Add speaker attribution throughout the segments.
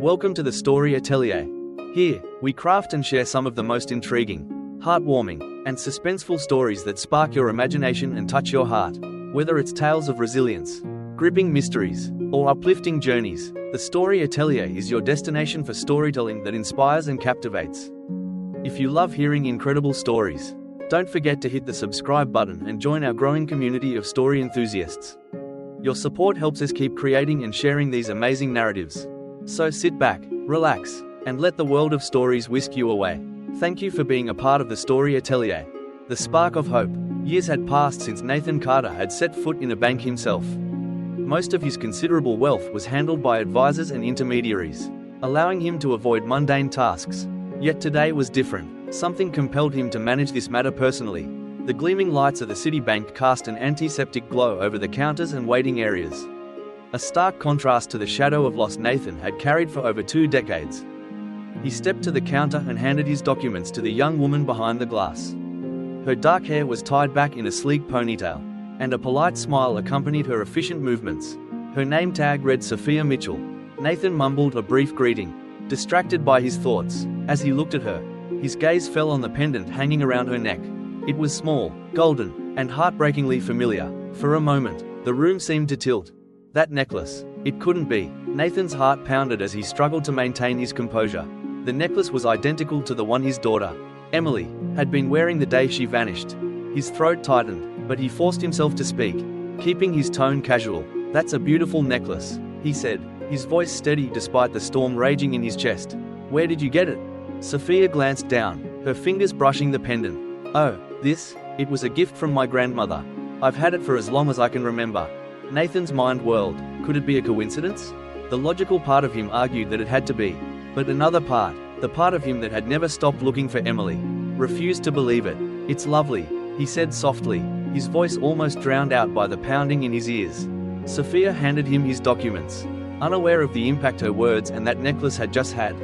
Speaker 1: Welcome to the Story Atelier. Here, we craft and share some of the most intriguing, heartwarming, and suspenseful stories that spark your imagination and touch your heart. Whether it's tales of resilience, gripping mysteries, or uplifting journeys, the Story Atelier is your destination for storytelling that inspires and captivates. If you love hearing incredible stories, don't forget to hit the subscribe button and join our growing community of story enthusiasts. Your support helps us keep creating and sharing these amazing narratives. So sit back, relax, and let the world of stories whisk you away. Thank you for being a part of the Story Atelier. The spark of hope. Years had passed since Nathan Carter had set foot in a bank himself. Most of his considerable wealth was handled by advisors and intermediaries, allowing him to avoid mundane tasks. Yet today was different. Something compelled him to manage this matter personally. The gleaming lights of the city bank cast an antiseptic glow over the counters and waiting areas. A stark contrast to the shadow of lost Nathan had carried for over 2 decades. He stepped to the counter and handed his documents to the young woman behind the glass. Her dark hair was tied back in a sleek ponytail, and a polite smile accompanied her efficient movements. Her name tag read Sophia Mitchell. Nathan mumbled a brief greeting, distracted by his thoughts. As he looked at her, his gaze fell on the pendant hanging around her neck. It was small, golden, and heartbreakingly familiar. For a moment, the room seemed to tilt. That necklace. It couldn't be. Nathan's heart pounded as he struggled to maintain his composure. The necklace was identical to the one his daughter, Emily, had been wearing the day she vanished. His throat tightened, but he forced himself to speak, keeping his tone casual. "That's a beautiful necklace," he said, his voice steady despite the storm raging in his chest. "Where did you get it?" Sophia glanced down, her fingers brushing the pendant. "Oh, this? It was a gift from my grandmother. I've had it for as long as I can remember." Nathan's mind whirled. Could it be a coincidence? The logical part of him argued that it had to be. But another part, the part of him that had never stopped looking for Emily, refused to believe it. "It's lovely," he said softly, his voice almost drowned out by the pounding in his ears. Sophia handed him his documents, unaware of the impact her words and that necklace had just had.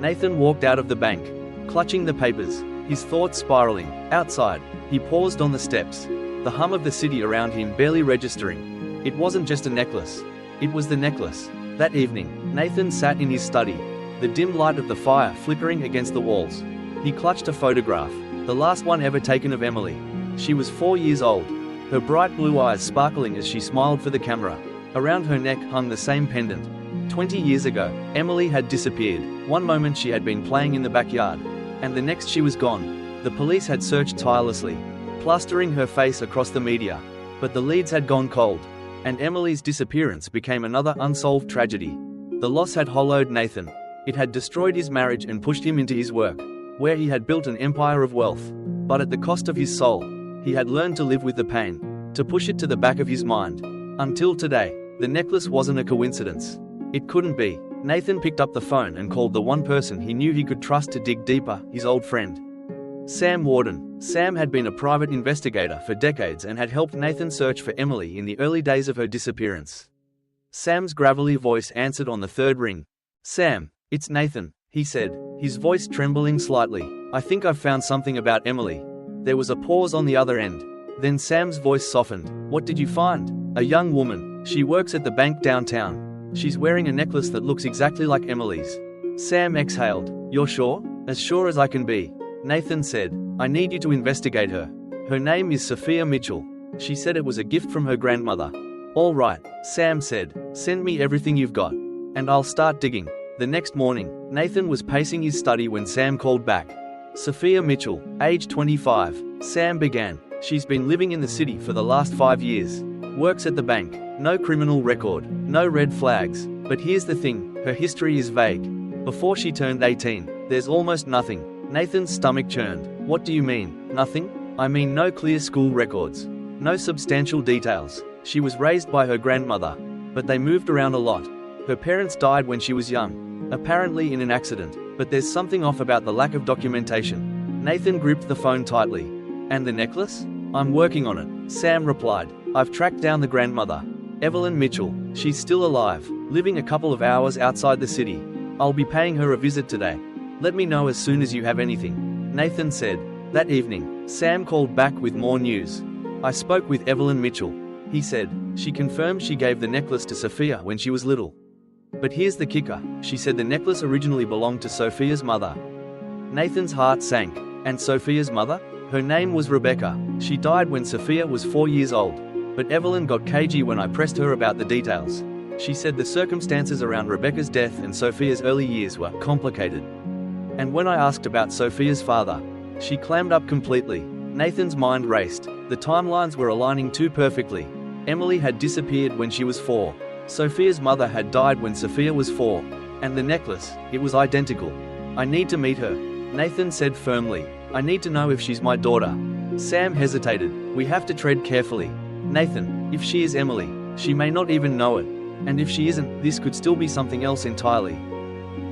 Speaker 1: Nathan walked out of the bank, clutching the papers, his thoughts spiraling. Outside, he paused on the steps, the hum of the city around him barely registering. It wasn't just a necklace. It was the necklace. That evening, Nathan sat in his study, the dim light of the fire flickering against the walls. He clutched a photograph, the last one ever taken of Emily. She was 4 years old, her bright blue eyes sparkling as she smiled for the camera. Around her neck hung the same pendant. 20 years ago, Emily had disappeared. One moment she had been playing in the backyard, and the next she was gone. The police had searched tirelessly, plastering her face across the media, but the leads had gone cold. And Emily's disappearance became another unsolved tragedy. The loss had hollowed Nathan. It had destroyed his marriage and pushed him into his work, where he had built an empire of wealth. But at the cost of his soul, he had learned to live with the pain, to push it to the back of his mind. Until today, the necklace wasn't a coincidence. It couldn't be. Nathan picked up the phone and called the one person he knew he could trust to dig deeper, his old friend, Sam Warden. Sam had been a private investigator for decades and had helped Nathan search for Emily in the early days of her disappearance. Sam's gravelly voice answered on the third ring. "Sam, it's Nathan," he said, his voice trembling slightly. "I think I've found something about Emily." There was a pause on the other end. Then Sam's voice softened. "What did you find?" "A young woman. She works at the bank downtown. She's wearing a necklace that looks exactly like Emily's." Sam exhaled. "You're sure?" "As sure as I can be," Nathan said. "I need you to investigate her. Her name is Sophia Mitchell. She said it was a gift from her grandmother." "All right," Sam said. "Send me everything you've got, and I'll start digging." The next morning, Nathan was pacing his study when Sam called back. "Sophia Mitchell, age 25, Sam began. "She's been living in the city for the last 5 years. Works at the bank. No criminal record, no red flags. But here's the thing, her history is vague. Before she turned 18, there's almost nothing." Nathan's stomach churned. "What do you mean, nothing?" "I mean no clear school records. No substantial details. She was raised by her grandmother, but they moved around a lot. Her parents died when she was young, apparently in an accident, but there's something off about the lack of documentation." Nathan gripped the phone tightly. "And the necklace?" "I'm working on it," Sam replied. "I've tracked down the grandmother, Evelyn Mitchell. She's still alive, living a couple of hours outside the city. I'll be paying her a visit today. Let me know as soon as you have anything," Nathan said. That evening, Sam called back with more news. "I spoke with Evelyn Mitchell," he said. "She confirmed she gave the necklace to Sophia when she was little. But here's the kicker, she said the necklace originally belonged to Sophia's mother. Nathan's heart sank. And Sophia's mother? Her name was Rebecca. She died when Sophia was 4 years old. But Evelyn got cagey when I pressed her about the details. She said the circumstances around Rebecca's death and Sophia's early years were complicated. And when I asked about Sophia's father, she clammed up completely. Nathan's mind raced. The timelines were aligning too perfectly. Emily had disappeared when she was 4. Sophia's mother had died when Sophia was 4. And the necklace, it was identical. I need to meet her, Nathan said firmly. I need to know if she's my daughter. Sam hesitated. We have to tread carefully. Nathan, if she is Emily, she may not even know it. And if she isn't, this could still be something else entirely.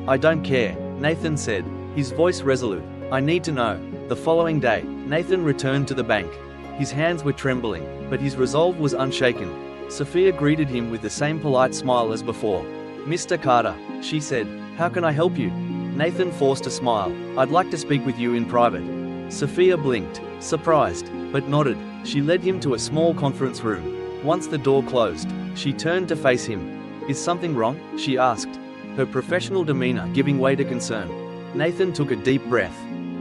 Speaker 1: I don't care, Nathan said, his voice resolute. I need to know. The following day, Nathan returned to the bank. His hands were trembling, but his resolve was unshaken. Sophia greeted him with the same polite smile as before. Mr. Carter, she said, how can I help you? Nathan forced a smile. I'd like to speak with you in private. Sophia blinked, surprised, but nodded. She led him to a small conference room. Once the door closed, she turned to face him. Is something wrong? She asked, her professional demeanor giving way to concern. Nathan took a deep breath,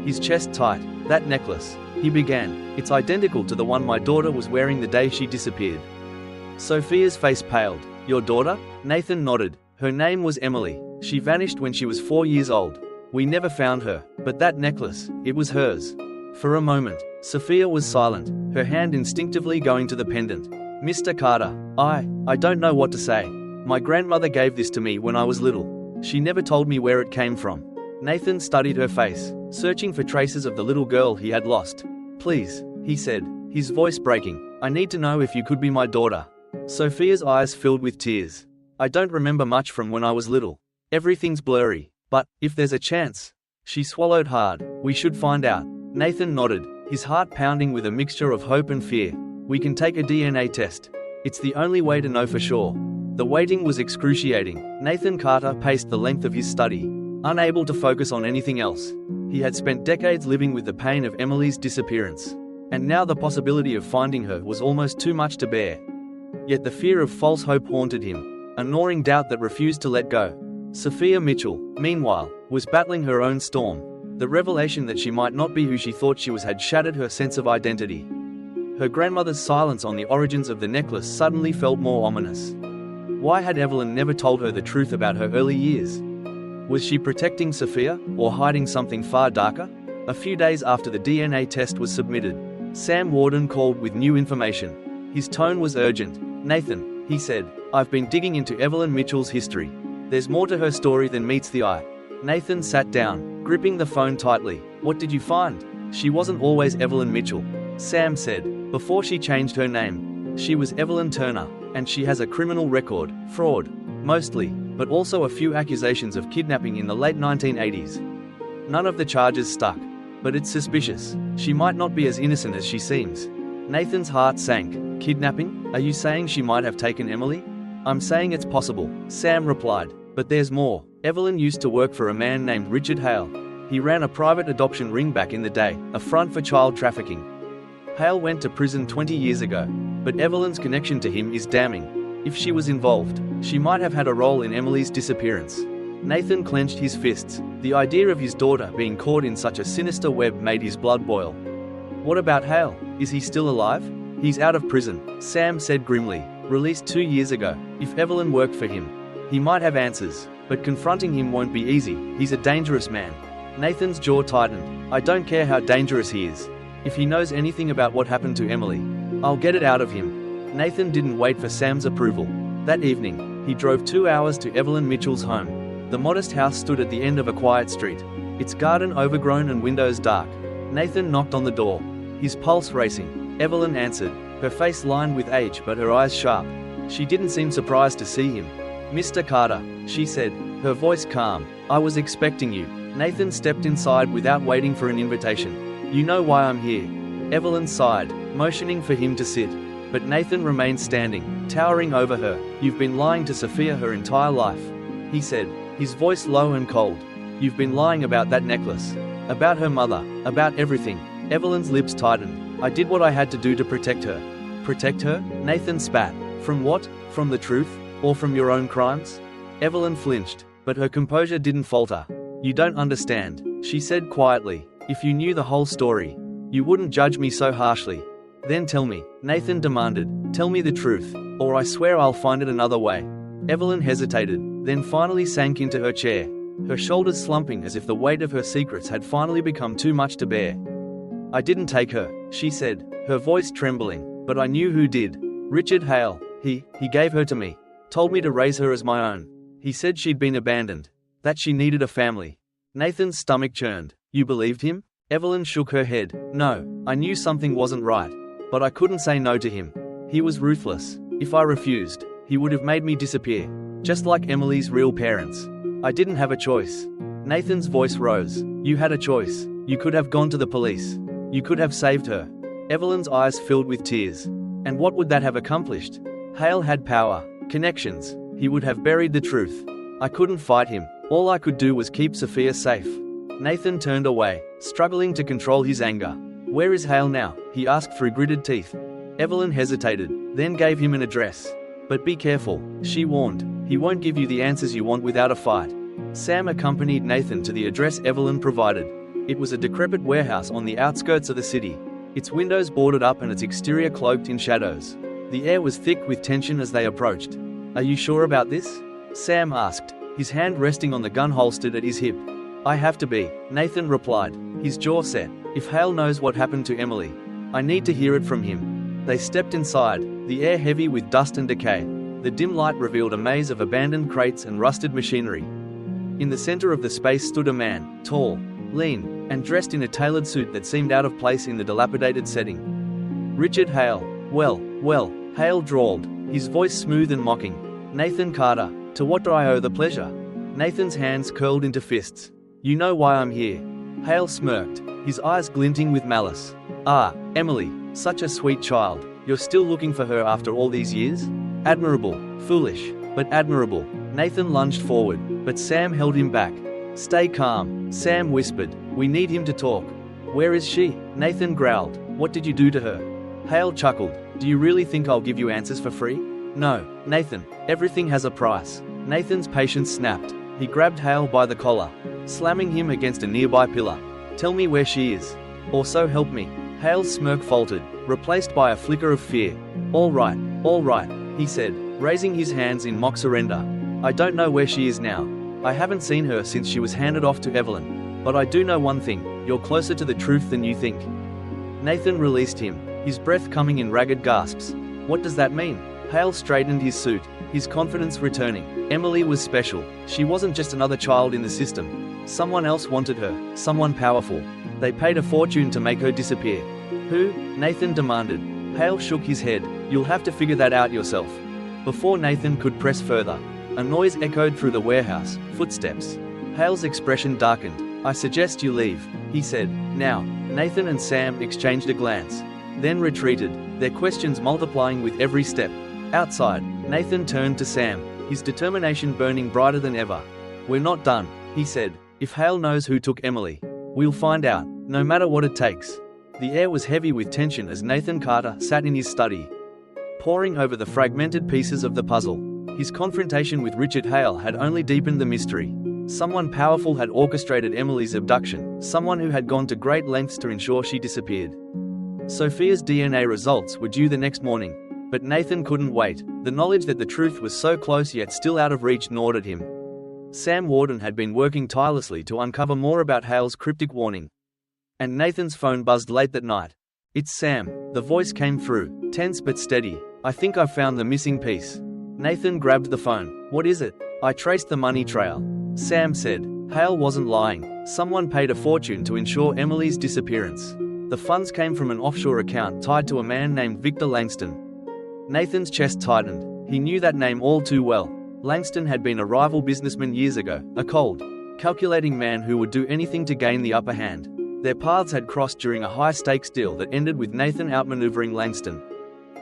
Speaker 1: his chest tight. That necklace, he began, it's identical to the one my daughter was wearing the day she disappeared. Sophia's face paled. Your daughter? Nathan nodded. Her name was Emily. She vanished when she was 4 years old. We never found her, but that necklace, it was hers. For a moment, Sophia was silent, her hand instinctively going to the pendant. Mr. Carter, I don't know what to say. My grandmother gave this to me when I was little. She never told me where it came from. Nathan studied her face, searching for traces of the little girl he had lost. Please, he said, his voice breaking, I need to know if you could be my daughter. Sophia's eyes filled with tears. I don't remember much from when I was little. Everything's blurry, but if there's a chance. She swallowed hard. We should find out. Nathan nodded, his heart pounding with a mixture of hope and fear. We can take a DNA test. It's the only way to know for sure. The waiting was excruciating. Nathan Carter paced the length of his study, unable to focus on anything else. He had spent decades living with the pain of Emily's disappearance, and now the possibility of finding her was almost too much to bear. Yet the fear of false hope haunted him, a gnawing doubt that refused to let go. Sophia Mitchell, meanwhile, was battling her own storm. The revelation that she might not be who she thought she was had shattered her sense of identity. Her grandmother's silence on the origins of the necklace suddenly felt more ominous. Why had Evelyn never told her the truth about her early years? Was she protecting Sophia, or hiding something far darker? A few days after the DNA test was submitted, Sam Warden called with new information. His tone was urgent. Nathan, he said, I've been digging into Evelyn Mitchell's history. There's more to her story than meets the eye. Nathan sat down, gripping the phone tightly. What did you find? She wasn't always Evelyn Mitchell, Sam said. Before she changed her name, she was Evelyn Turner, and she has a criminal record, fraud, mostly, but also a few accusations of kidnapping in the late 1980s. None of the charges stuck, but it's suspicious. She might not be as innocent as she seems. Nathan's heart sank. Kidnapping? Are you saying she might have taken Emily? I'm saying it's possible, Sam replied. But there's more. Evelyn used to work for a man named Richard Hale. He ran a private adoption ring back in the day, a front for child trafficking. Hale went to prison 20 years ago, but Evelyn's connection to him is damning. If she was involved, she might have had a role in Emily's disappearance. Nathan clenched his fists. The idea of his daughter being caught in such a sinister web made his blood boil. What about Hale? Is he still alive? He's out of prison, Sam said grimly. Released 2 years ago. If Evelyn worked for him, he might have answers, but confronting him won't be easy. He's a dangerous man. Nathan's jaw tightened. I don't care how dangerous he is. If he knows anything about what happened to Emily, I'll get it out of him. Nathan didn't wait for Sam's approval. That evening, he drove 2 hours to Evelyn Mitchell's home. The modest house stood at the end of a quiet street, its garden overgrown and windows dark. Nathan knocked on the door, his pulse racing. Evelyn answered, her face lined with age but her eyes sharp. She didn't seem surprised to see him. Mr. Carter, she said, her voice calm. I was expecting you. Nathan stepped inside without waiting for an invitation. You know why I'm here. Evelyn sighed, motioning for him to sit. But Nathan remained standing, towering over her. You've been lying to Sophia her entire life, he said, his voice low and cold. You've been lying about that necklace, about her mother, about everything. Evelyn's lips tightened. I did what I had to do to protect her. Protect her? Nathan spat. From what? From the truth? Or from your own crimes? Evelyn flinched, but her composure didn't falter. "You don't understand," she said quietly. "If you knew the whole story, you wouldn't judge me so harshly." "Then tell me," Nathan demanded. "Tell me the truth, or I swear I'll find it another way." Evelyn hesitated, then finally sank into her chair, her shoulders slumping as if the weight of her secrets had finally become too much to bear. "I didn't take her," she said, her voice trembling, "but I knew who did. Richard Hale. He gave her to me. Told me to raise her as my own. He said she'd been abandoned. That she needed a family." Nathan's stomach churned. "You believed him?" Evelyn shook her head. "No, I knew something wasn't right. But I couldn't say no to him. He was ruthless. If I refused, he would have made me disappear. Just like Emily's real parents. I didn't have a choice." Nathan's voice rose. "You had a choice. You could have gone to the police. You could have saved her." Evelyn's eyes filled with tears. "And what would that have accomplished?" "Hale had power, connections. He would have buried the truth. I couldn't fight him. All I could do was keep Sophia safe." Nathan turned away, struggling to control his anger. "Where is Hale now?" he asked through gritted teeth. Evelyn hesitated, then gave him an address. "But be careful," she warned. "He won't give you the answers you want without a fight." Sam accompanied Nathan to the address Evelyn provided. It was a decrepit warehouse on the outskirts of the city, its windows boarded up and its exterior cloaked in shadows. The air was thick with tension as they approached. "Are you sure about this?" Sam asked, his hand resting on the gun holstered at his hip. "I have to be," Nathan replied, his jaw set. "If Hale knows what happened to Emily, I need to hear it from him." They stepped inside, the air heavy with dust and decay. The dim light revealed a maze of abandoned crates and rusted machinery. In the center of the space stood a man, tall, lean, and dressed in a tailored suit that seemed out of place in the dilapidated setting. "Richard Hale." Well, Hale drawled, his voice smooth and mocking. "Nathan Carter, to what do I owe the pleasure?" Nathan's hands curled into fists. "You know why I'm here." Hale smirked, his eyes glinting with malice. "Ah, Emily, such a sweet child. You're still looking for her after all these years? Admirable, foolish, but admirable." Nathan lunged forward, but Sam held him back. "Stay calm," Sam whispered. "We need him to talk." "Where is she?" Nathan growled. "What did you do to her?" Hale chuckled. "Do you really think I'll give you answers for free?" "No, Nathan, everything has a price." Nathan's patience snapped. He grabbed Hale by the collar, slamming him against a nearby pillar. "Tell me where she is. Or so help me." Hale's smirk faltered, replaced by a flicker of fear. All right, he said, raising his hands in mock surrender. "I don't know where she is now. I haven't seen her since she was handed off to Evelyn. But I do know one thing, you're closer to the truth than you think." Nathan released him, his breath coming in ragged gasps. "What does that mean?" Hale straightened his suit, his confidence returning. "Emily was special. She wasn't just another child in the system. Someone else wanted her, someone powerful. They paid a fortune to make her disappear." "Who?" Nathan demanded. Hale shook his head. "You'll have to figure that out yourself." Before Nathan could press further, a noise echoed through the warehouse, footsteps. Hale's expression darkened. "I suggest you leave," he said. "Now." Nathan and Sam exchanged a glance, then retreated, their questions multiplying with every step. Outside, Nathan turned to Sam, his determination burning brighter than ever. "We're not done," he said. "If Hale knows who took Emily, we'll find out, no matter what it takes." The air was heavy with tension as Nathan Carter sat in his study, poring over the fragmented pieces of the puzzle. His confrontation with Richard Hale had only deepened the mystery. Someone powerful had orchestrated Emily's abduction, someone who had gone to great lengths to ensure she disappeared. Sophia's DNA results were due the next morning, but Nathan couldn't wait. The knowledge that the truth was so close yet still out of reach gnawed at him. Sam Warden had been working tirelessly to uncover more about Hale's cryptic warning. And Nathan's phone buzzed late that night. "It's Sam," the voice came through, tense but steady. "I think I've found the missing piece." Nathan grabbed the phone. "What is it?" "I traced the money trail," Sam said. Hale wasn't lying. Someone paid a fortune to ensure Emily's disappearance. The funds came from an offshore account tied to a man named Victor Langston. Nathan's chest tightened. He knew that name all too well. Langston had been a rival businessman years ago, a cold, calculating man who would do anything to gain the upper hand. Their paths had crossed during a high-stakes deal that ended with Nathan outmaneuvering Langston,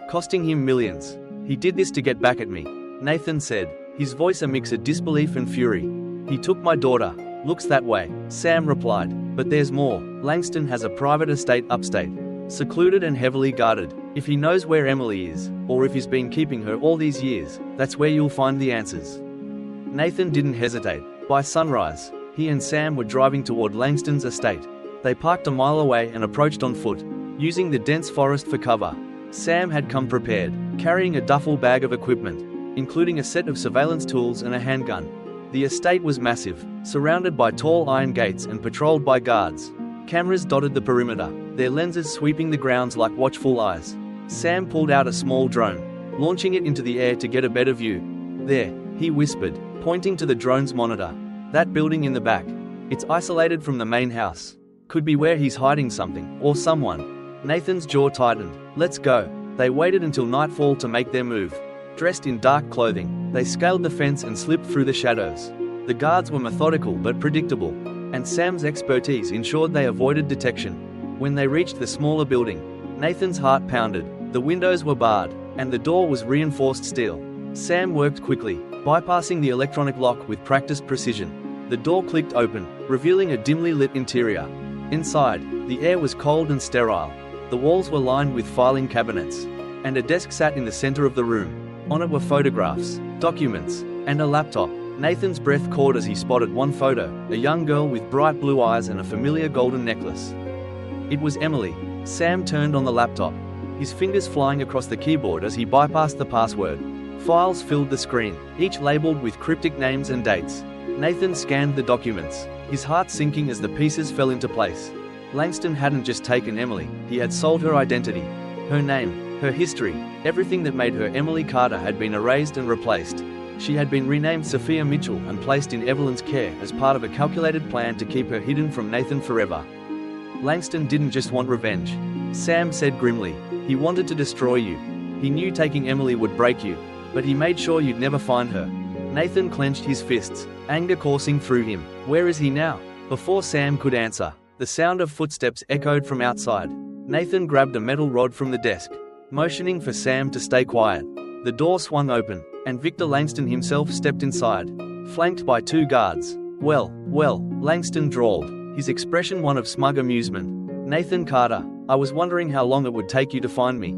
Speaker 1: costing him millions. "He did this to get back at me," Nathan said, his voice a mix of disbelief and fury. "He took my daughter." "Looks that way," Sam replied. "But there's more. Langston has a private estate upstate, secluded and heavily guarded. If he knows where Emily is, or if he's been keeping her all these years, that's where you'll find the answers." Nathan didn't hesitate. By sunrise, he and Sam were driving toward Langston's estate. They parked a mile away and approached on foot, using the dense forest for cover. Sam had come prepared, carrying a duffel bag of equipment, including a set of surveillance tools and a handgun. The estate was massive, surrounded by tall iron gates and patrolled by guards. Cameras dotted the perimeter, their lenses sweeping the grounds like watchful eyes. Sam pulled out a small drone, launching it into the air to get a better view. "There," he whispered, pointing to the drone's monitor. "That building in the back. It's isolated from the main house. Could be where he's hiding something, or someone." Nathan's jaw tightened. "Let's go." They waited until nightfall to make their move. Dressed in dark clothing, they scaled the fence and slipped through the shadows. The guards were methodical but predictable, and Sam's expertise ensured they avoided detection. When they reached the smaller building, Nathan's heart pounded. The windows were barred, and the door was reinforced steel. Sam worked quickly, bypassing the electronic lock with practiced precision. The door clicked open, revealing a dimly lit interior. Inside, the air was cold and sterile. The walls were lined with filing cabinets, and a desk sat in the center of the room. On it were photographs, documents, and a laptop. Nathan's breath caught as he spotted one photo, a young girl with bright blue eyes and a familiar golden necklace. It was Emily. Sam turned on the laptop, his fingers flying across the keyboard as he bypassed the password. Files filled the screen, each labeled with cryptic names and dates. Nathan scanned the documents, his heart sinking as the pieces fell into place. Langston hadn't just taken Emily, he had sold her identity. Her name, her history, everything that made her Emily Carter had been erased and replaced. She had been renamed Sophia Mitchell and placed in Evelyn's care as part of a calculated plan to keep her hidden from Nathan forever. Langston didn't just want revenge, Sam said grimly. He wanted to destroy you. He knew taking Emily would break you, but he made sure you'd never find her. Nathan clenched his fists, anger coursing through him. Where is he now? Before Sam could answer, the sound of footsteps echoed from outside. Nathan grabbed a metal rod from the desk, motioning for Sam to stay quiet. The door swung open, and Victor Langston himself stepped inside, flanked by two guards. Well, Langston drawled, his expression one of smug amusement. "Nathan Carter, I was wondering how long it would take you to find me."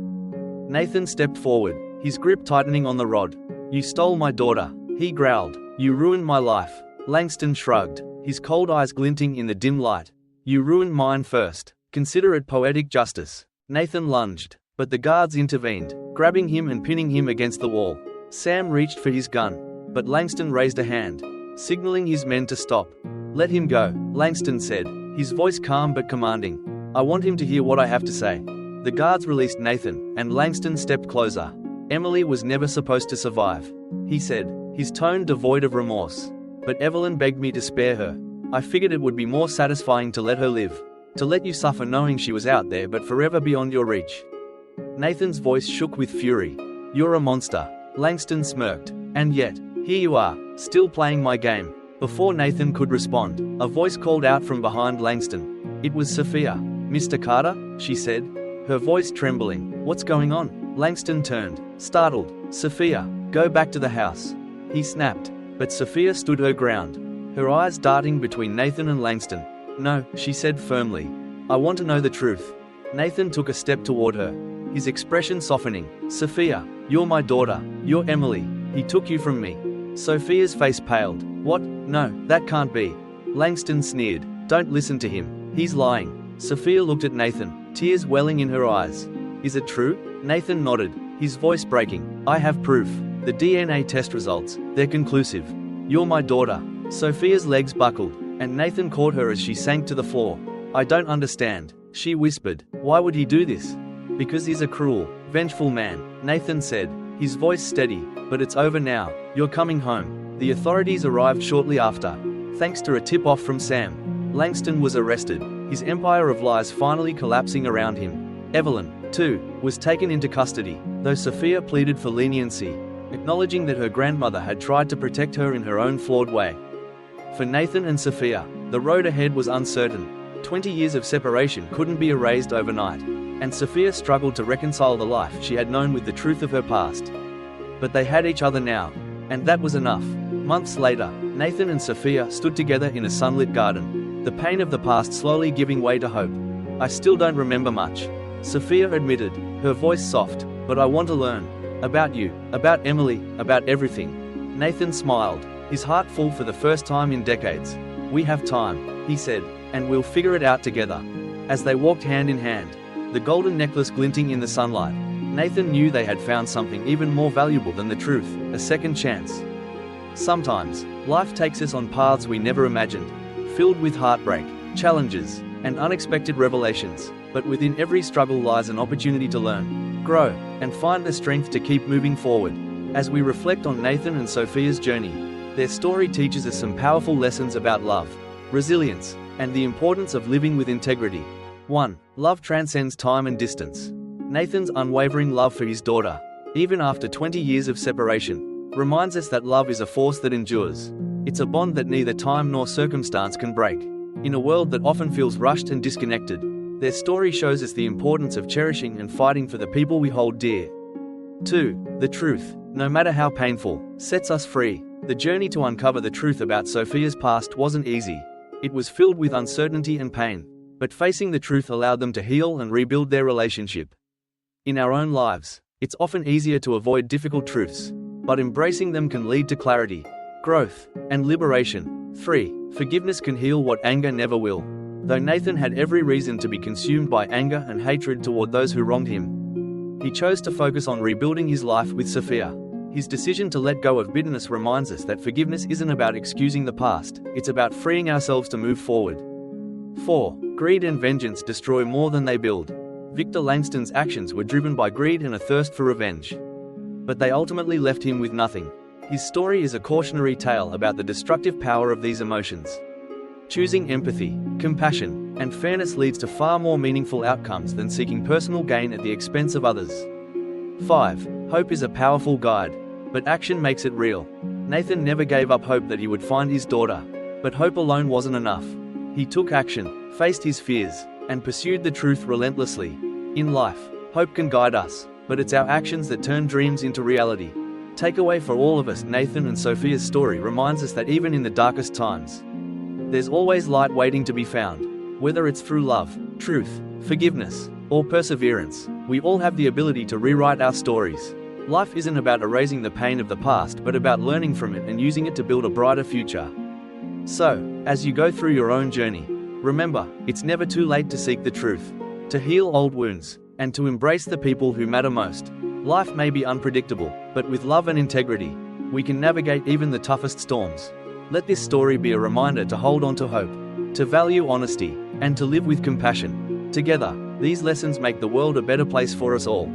Speaker 1: Nathan stepped forward, his grip tightening on the rod. "You stole my daughter," he growled. "You ruined my life." Langston shrugged, his cold eyes glinting in the dim light. "You ruined mine first. Consider it poetic justice." Nathan lunged, but the guards intervened, grabbing him and pinning him against the wall. Sam reached for his gun, but Langston raised a hand, signaling his men to stop. "Let him go," Langston said, his voice calm but commanding. "I want him to hear what I have to say." The guards released Nathan, and Langston stepped closer. "Emily was never supposed to survive," he said, his tone devoid of remorse. "But Evelyn begged me to spare her. I figured it would be more satisfying to let her live. To let you suffer knowing she was out there but forever beyond your reach." Nathan's voice shook with fury. "You're a monster," Langston smirked. "And yet, here you are, still playing my game." Before Nathan could respond, a voice called out from behind Langston. It was Sophia. "Mr. Carter?" she said, her voice trembling. "What's going on?" Langston turned, startled. "Sophia, go back to the house," he snapped. But Sophia stood her ground, her eyes darting between Nathan and Langston. "No," she said firmly. "I want to know the truth." Nathan took a step toward her, his expression softening. "Sophia, you're my daughter. You're Emily. He took you from me." Sophia's face paled. "What? No, that can't be." Langston sneered. "Don't listen to him. He's lying." Sophia looked at Nathan, tears welling in her eyes. "Is it true?" Nathan nodded, his voice breaking. "I have proof. The DNA test results, they're conclusive. You're my daughter." Sophia's legs buckled, and Nathan caught her as she sank to the floor. "I don't understand," she whispered. "Why would he do this?" "Because he's a cruel, vengeful man," Nathan said, his voice steady. "But it's over now. You're coming home." The authorities arrived shortly after, thanks to a tip-off from Sam. Langston was arrested, his empire of lies finally collapsing around him. Evelyn, too, was taken into custody, though Sophia pleaded for leniency, acknowledging that her grandmother had tried to protect her in her own flawed way. For Nathan and Sophia, the road ahead was uncertain. 20 years of separation couldn't be erased overnight, and Sophia struggled to reconcile the life she had known with the truth of her past. But they had each other now, and that was enough. Months later, Nathan and Sophia stood together in a sunlit garden, the pain of the past slowly giving way to hope. "I still don't remember much," Sophia admitted, her voice soft, "but I want to learn. About you, about Emily, about everything." Nathan smiled, his heart full for the first time in decades. "We have time," he said, "and we'll figure it out together." As they walked hand in hand, the golden necklace glinting in the sunlight, Nathan knew they had found something even more valuable than the truth, a second chance. Sometimes, life takes us on paths we never imagined, filled with heartbreak, challenges, and unexpected revelations, but within every struggle lies an opportunity to learn, grow, and find the strength to keep moving forward. As we reflect on Nathan and Sophia's journey, their story teaches us some powerful lessons about love, resilience, and the importance of living with integrity. 1. Love transcends time and distance. Nathan's unwavering love for his daughter, even after 20 years of separation, reminds us that love is a force that endures. It's a bond that neither time nor circumstance can break. In a world that often feels rushed and disconnected, their story shows us the importance of cherishing and fighting for the people we hold dear. 2. The truth, no matter how painful, sets us free. The journey to uncover the truth about Sophia's past wasn't easy. It was filled with uncertainty and pain, but facing the truth allowed them to heal and rebuild their relationship. In our own lives, it's often easier to avoid difficult truths, but embracing them can lead to clarity, growth, and liberation. 3. Forgiveness can heal what anger never will. Though Nathan had every reason to be consumed by anger and hatred toward those who wronged him, he chose to focus on rebuilding his life with Sophia. His decision to let go of bitterness reminds us that forgiveness isn't about excusing the past, it's about freeing ourselves to move forward. 4. Greed and vengeance destroy more than they build. Victor Langston's actions were driven by greed and a thirst for revenge, but they ultimately left him with nothing. His story is a cautionary tale about the destructive power of these emotions. Choosing empathy, compassion, and fairness leads to far more meaningful outcomes than seeking personal gain at the expense of others. 5. Hope is a powerful guide, but action makes it real. Nathan never gave up hope that he would find his daughter, but hope alone wasn't enough. He took action, faced his fears, and pursued the truth relentlessly. In life, hope can guide us, but it's our actions that turn dreams into reality. Takeaway for all of us: Nathan and Sophia's story reminds us that even in the darkest times, there's always light waiting to be found. Whether it's through love, truth, forgiveness, or perseverance, we all have the ability to rewrite our stories. Life isn't about erasing the pain of the past, but about learning from it and using it to build a brighter future. So, as you go through your own journey, remember, it's never too late to seek the truth, to heal old wounds, and to embrace the people who matter most. Life may be unpredictable, but with love and integrity, we can navigate even the toughest storms. Let this story be a reminder to hold on to hope, to value honesty, and to live with compassion. Together, these lessons make the world a better place for us all.